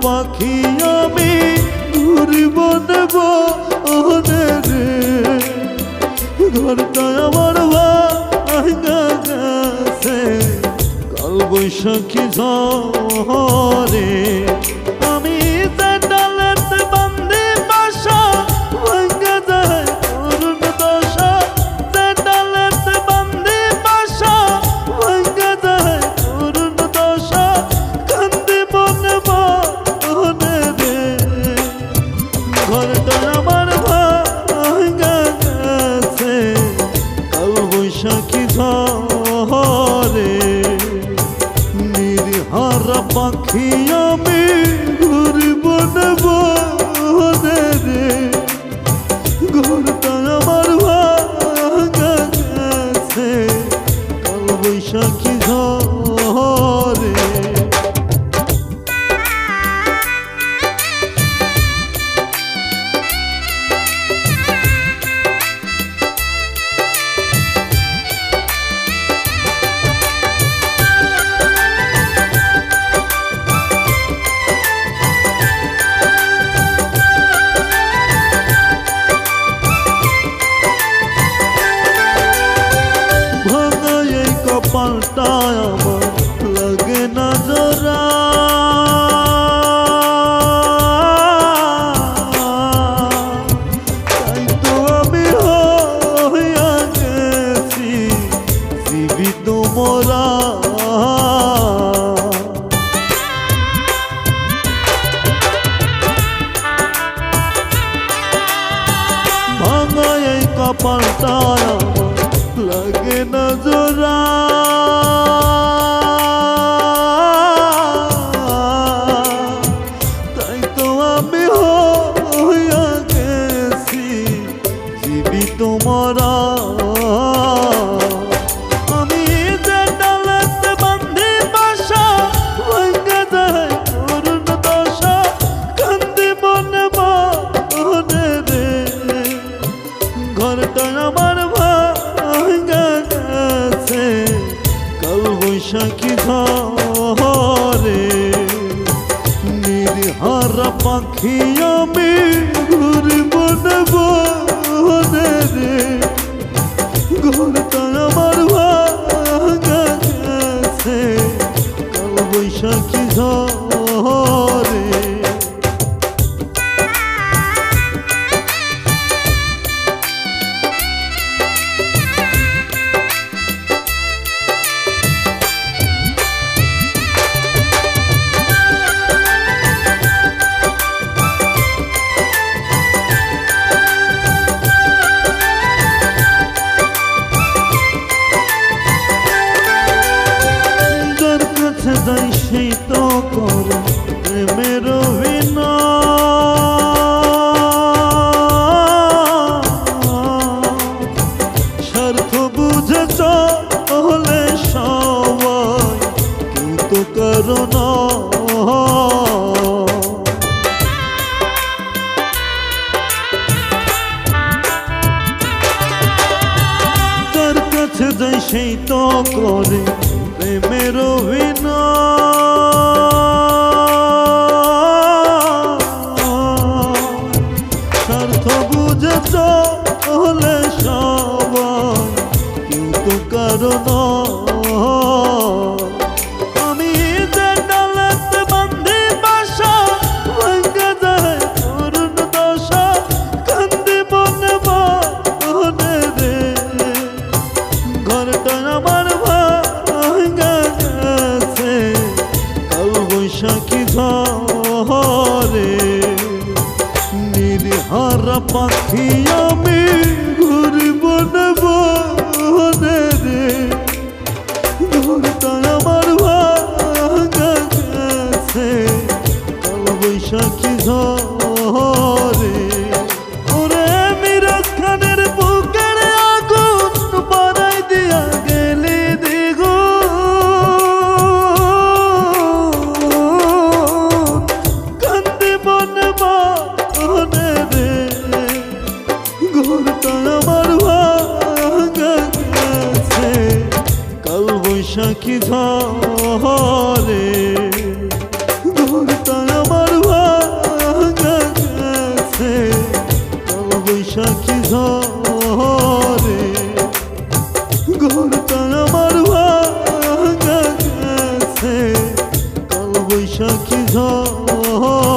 পাখি আমি ঘুরিব নেব ওরে রে ঘরটা আমার ভাঙা গেছে কাল বৈশাখী ঝড়ে আমি যে ডালেতে বান্ধি বাসা ভাঙা যায় করুণ দশা যে ডালেতে বান্ধি বাসা ভাঙা যায় করুণ দশা কান্দি মনে মনে রে ঘরটা আমার ভাঙা গেছে কাল বৈশাখী ঝড়ে নির্হারা পাখি আমি ঘুরিব নেব রে ঘরটা আমার ভাঙা গেছে কাল বৈশাখী ঝড়ে কপালটা আমার লাগে না জোড়া তাই তো আমি হইয়া গেছি জীবিত মোরা ভাঙা এই কপালটা আমার লাগে না জোড়া তাই তো আমি হইয়া গেছি জীবিত মরা আমি যে ডালেতে বান্ধি বাসা ভাঙা যায় করুণ দশা কান্দি মনে মনে রে ঘরটা আমার ভাঙা গেছে কাল বৈশাখী ঝড়ে নির্হারা পাখি আমি ঘুরিব নেব রে ঘরটা আমার ভাঙা গেছে কাল বৈশাখী ঝড়ে যাই সেই তো করে প্রেমের স্বার্থ বুঝে চলে সবাই কেউ তো কারণ যার কাছে যাই সেই তো করে প্রেমের স্বার্থ বুঝে চলে সবাই কেউ তো কারণ আমি যে ডালেতে বান্ধি বাসা ভাঙা যায় করুণ দশা কান্দি মনে মনে রে ঘরটা আমার ভাঙা গেছে কাল বৈশাখী ঝড়ে নির্হারা পাখি আমি ঘুরিব নেব রে ঘরটা আমার ভাঙা গেছে কাল বৈশাখী ঝড়ে ওরে মিরাজ খানের বুকের আগুন বাড়াই দিয়া গেলি কান্দি মনে মনে রে ঘরটা আমার ভাঙা গেছে কাল বৈশাখী ঝড়ে ঘরটা আমার ঘরে ঘরটা আমার ভাঙা গেছে কাল বৈশাখী ঝড়